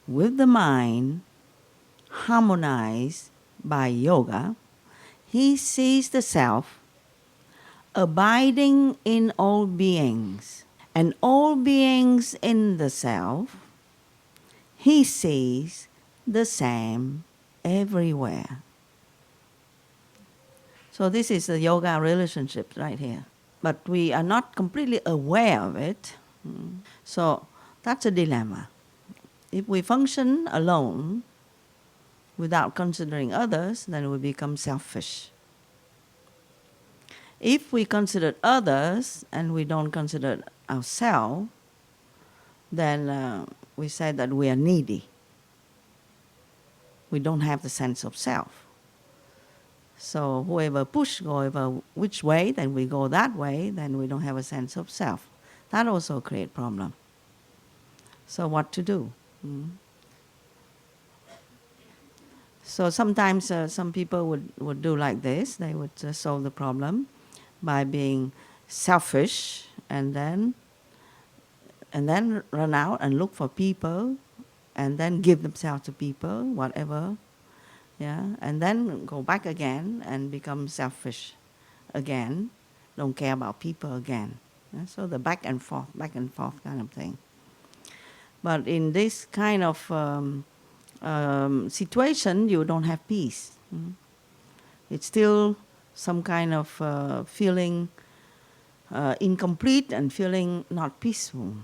with the mind harmonized by yoga, he sees the self abiding in all beings, and all beings in the self, he sees the same everywhere. So this is the yoga relationship right here. But we are not completely aware of it. So that's a dilemma. If we function alone without considering others, then we become selfish. If we consider others and we don't consider ourselves, then we say that we are needy. We don't have the sense of self. So whoever push go which way, then we go that way, then we don't have a sense of self. That also creates problem. So what to do? So sometimes some people would do like this. They would solve the problem by being selfish and then run out and look for people and then give themselves to people, whatever. Yeah, and then go back again and become selfish again, don't care about people again. Yeah? So the back and forth kind of thing. But in this kind of situation, you don't have peace. It's still some kind of feeling incomplete and feeling not peaceful.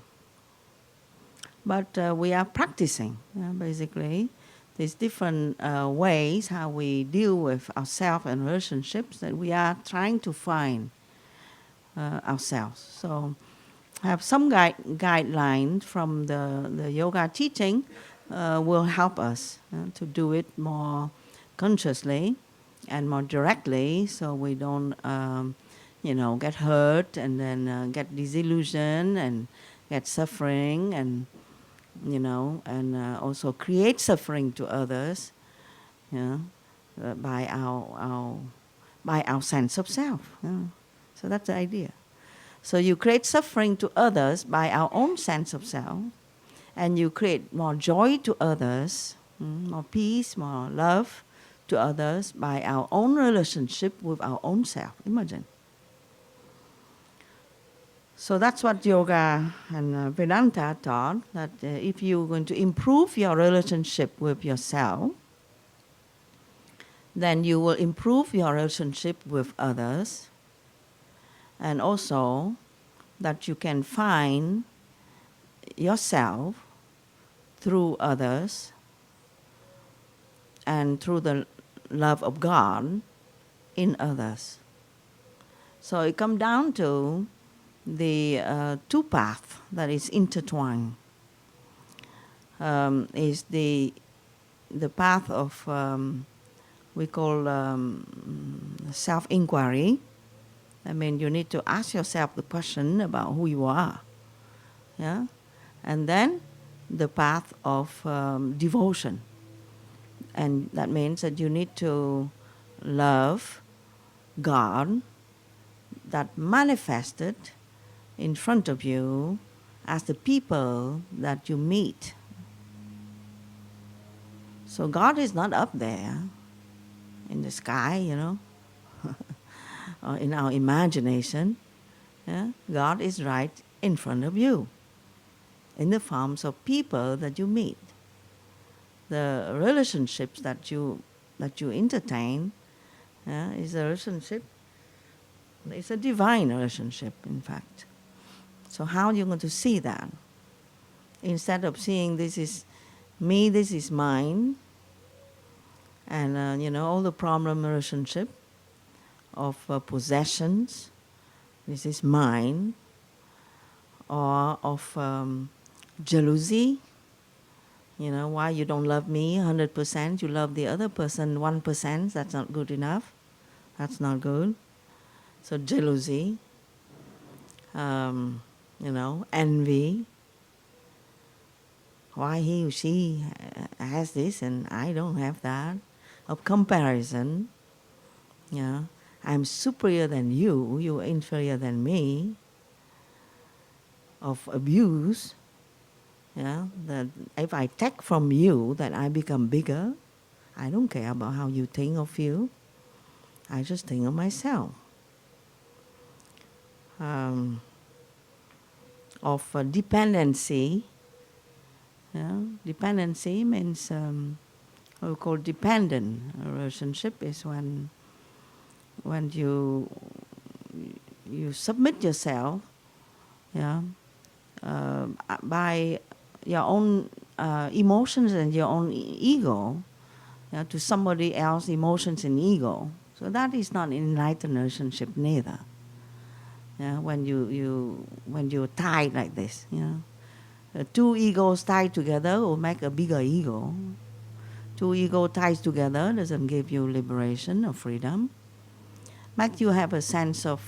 But we are practicing, basically. There's different ways how we deal with ourselves and relationships that we are trying to find ourselves. So have some guidelines from the yoga teaching will help us to do it more consciously and more directly, so we don't get hurt and then get disillusioned and get suffering and also create suffering to others, by our sense of self. So that's the idea. So you create suffering to others by our own sense of self, and you create more joy to others, more peace, more love to others by our own relationship with our own self. Imagine. So that's what yoga and Vedanta taught, that if you're going to improve your relationship with yourself, then you will improve your relationship with others, and also that you can find yourself through others and through the love of God in others. So it comes down to the two paths that is intertwined. Is the path of we call self-inquiry. I mean, you need to ask yourself the question about who you are, yeah, and then the path of devotion, and that means that you need to love God that manifested in front of you as the people that you meet. So God is not up there in the sky, or in our imagination. Yeah? God is right in front of you in the forms of people that you meet. The relationships that you entertain is a relationship. It's a divine relationship, in fact. So how are you going to see that? Instead of seeing this is me, this is mine, and all the problem relationship of possessions, this is mine, or of jealousy, why you don't love me 100%, you love the other person 1%, that's not good enough, that's not good. So jealousy, envy, why he or she has this and I don't have that, of comparison, I'm superior than you, you're inferior than me, of abuse, Yeah, that if I take from you, that I become bigger. I don't care about how you think or feel. I just think of myself. Um, of dependency. Yeah, dependency means what we call dependent relationship is when you submit yourself, yeah, by your own emotions and your own ego, yeah, to somebody else's emotions and ego. So that is not enlightened relationship neither. Yeah, when you're tied like this, yeah. Two egos tied together will make a bigger ego. Two ego tied together doesn't give you liberation or freedom. Make you have a sense of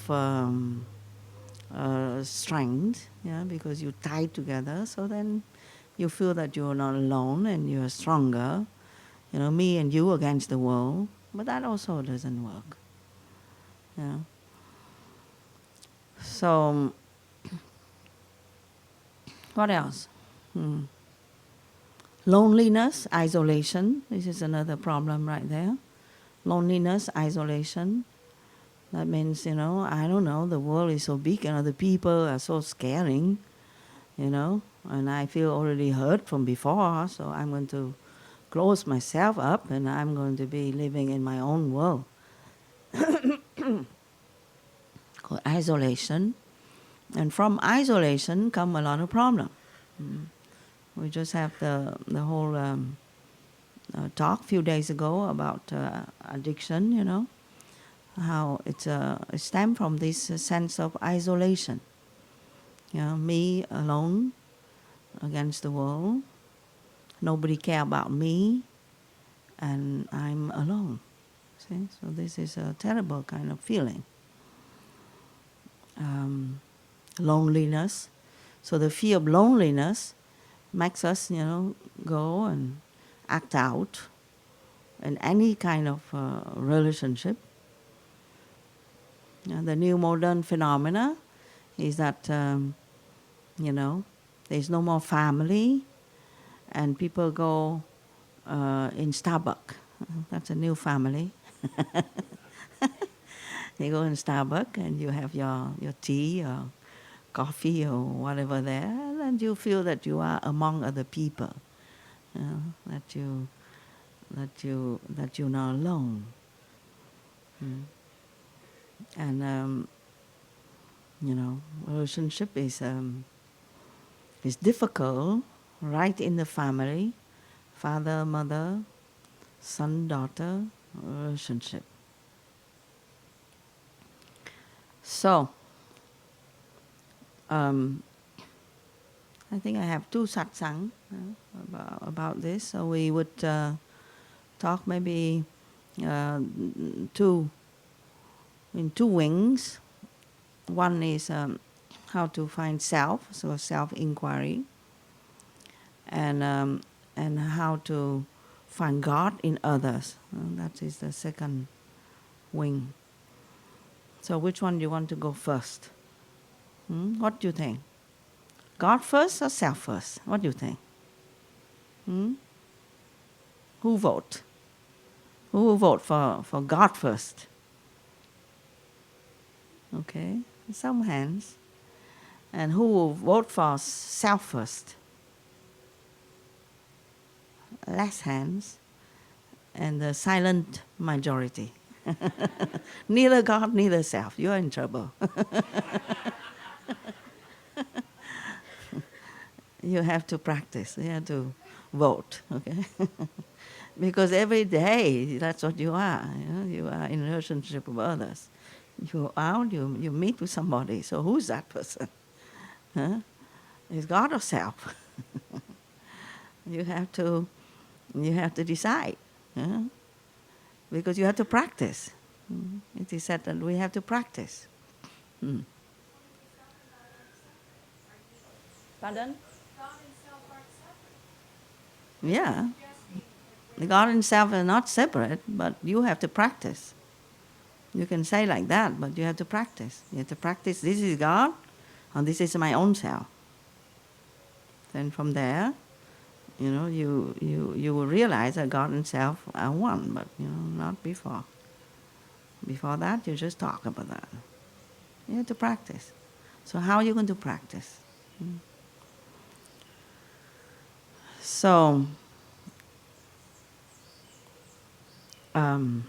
strength, yeah, because you tied together. So then you feel that you're not alone and you're stronger. You know, me and you against the world. But that also doesn't work. Yeah. So what else? Loneliness, isolation. This is another problem right there. Loneliness, isolation. That means, you know, I don't know, the world is so big and other people are so scaring, you know, and I feel already hurt from before, so I'm going to close myself up and I'm going to be living in my own world. Called isolation. And from isolation come a lot of problems. We just have the whole talk a few days ago about addiction, you know, how it stems from this sense of isolation. You know, me alone against the world. Nobody care about me, and I'm alone. See, so this is a terrible kind of feeling. Loneliness. So the fear of loneliness makes us, you know, go and act out in any kind of relationship. The new modern phenomena is that, you know, there's no more family, and people go in Starbucks. That's a new family. You go in Starbucks and you have your tea or coffee or whatever there, and you feel that you are among other people. You know, that you're not alone. And you know, relationship is difficult right in the family, father, mother, son, daughter relationship. So, I think I have two satsang about this. So we would talk maybe two in two wings. One is how to find self, so self-inquiry, and how to find God in others. That is the second wing. So which one do you want to go first? What do you think? God first or self first? What do you think? Who vote? Who will vote for God first? Okay, some hands. And who will vote for self first? Less hands. And the silent majority. Neither God, neither self. You're in trouble. You have to practice. You have to vote, okay? Because every day, that's what you are. You know? You are in a relationship with others. You out, you meet with somebody. So who's that person? Huh? Is God or self? You have to decide. Huh? Because you have to practice. It is said that we have to practice. Pardon? Yeah. The God and self are not separate, but you have to practice. You can say like that, but you have to practice. You have to practice, this is God, and this is my own self. Then from there, you will realize that God and self are one, but not before. Before that, you just talk about that. You have to practice. So how are you going to practice? So, the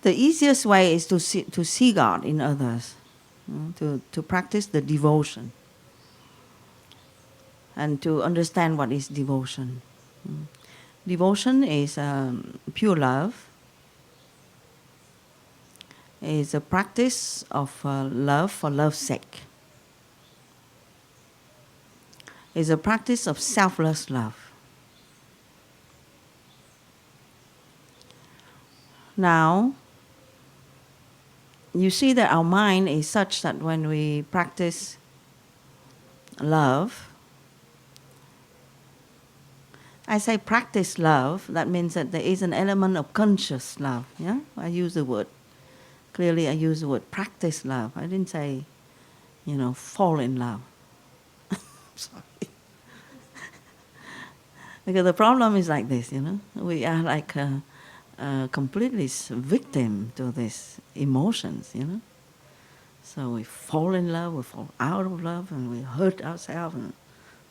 easiest way is to see God in others, to practice the devotion, and to understand what is devotion. Devotion is pure love. Is a practice of love for love's sake. Is a practice of selfless love. Now, you see that our mind is such that when we practice love, I say practice love, that means that there is an element of conscious love. Yeah, I use the word. Clearly I use the word practice love. I didn't say, fall in love. Sorry. Because the problem is like this, we are like completely victim to these emotions, So we fall in love, we fall out of love, and we hurt ourselves, and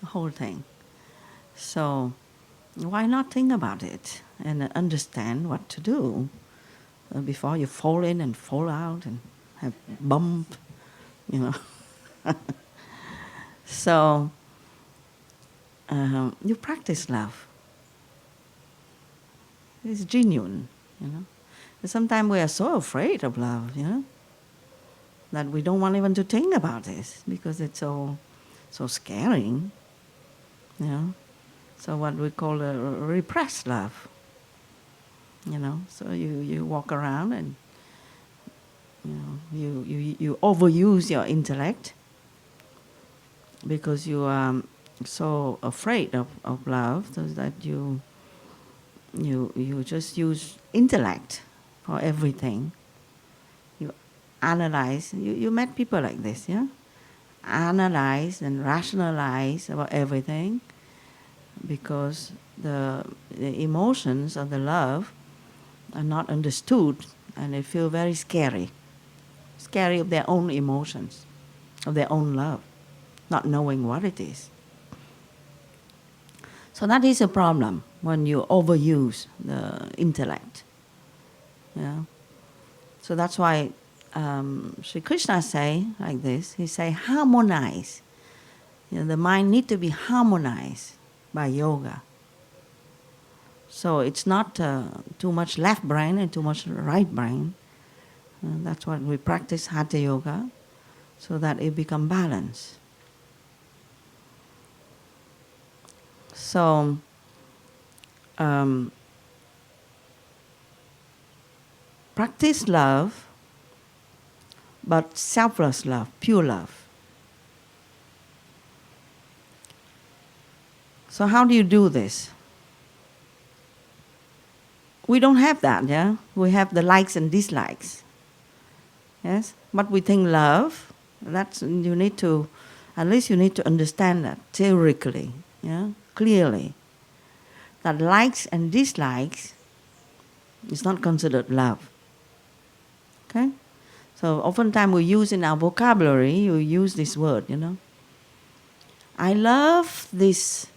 the whole thing. So why not think about it and understand what to do before you fall in and fall out and have bump, So you practice love. It's genuine, Sometimes we are so afraid of love, that we don't want even to think about this because it's so scaring, So what we call a repressed love, So you walk around and you overuse your intellect because you are so afraid of love, so that you just use intellect for everything. You analyze. You met people like this, yeah? Analyze and rationalize about everything because the emotions of the love are not understood, and they feel very scary of their own emotions, of their own love, not knowing what it is. So that is a problem when you overuse the intellect. Yeah. So that's why Sri Krishna say like this. He say harmonize. The mind need to be harmonized by yoga. So it's not too much left brain and too much right brain. That's what we practice Hatha Yoga, so that it become balanced. So practice love, but selfless love, pure love. So how do you do this? We don't have that, yeah? We have the likes and dislikes. Yes? But we think love, at least you need to understand that theoretically, yeah? Clearly. That likes and dislikes is not considered love. Okay? So oftentimes we use in our vocabulary, you use this word, I love this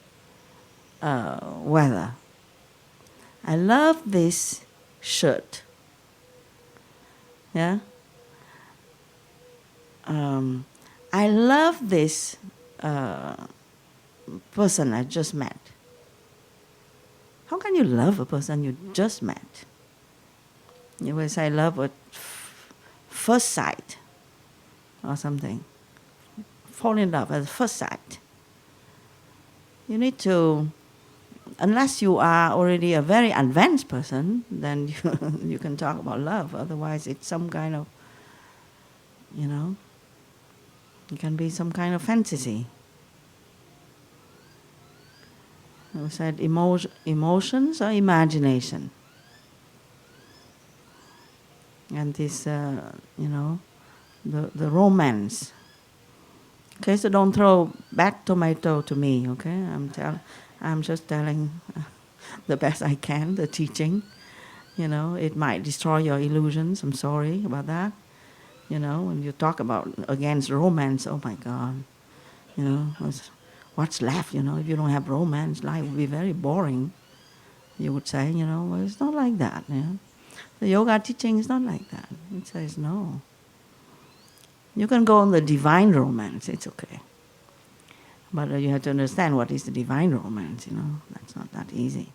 weather. I love this shirt. Yeah? I love this person I just met. How can you love a person you just met? You will say love at first sight or something. Fall in love at first sight. You need to, unless you are already a very advanced person, then you can talk about love. Otherwise it's some kind of, it can be some kind of fantasy. We said emotions or imagination. And this, the romance. Okay, so don't throw bad tomato to me. Okay, I'm just telling the best I can, the teaching. You know, it might destroy your illusions. I'm sorry about that. You know, when you talk about against romance, oh my God, you know, what's left? You know, if you don't have romance, life would be very boring. You would say, you know, well, it's not like that. You know? The yoga teaching is not like that. It says no. You can go on the divine romance. It's okay. But you have to understand what is the divine romance, you know. That's not that easy.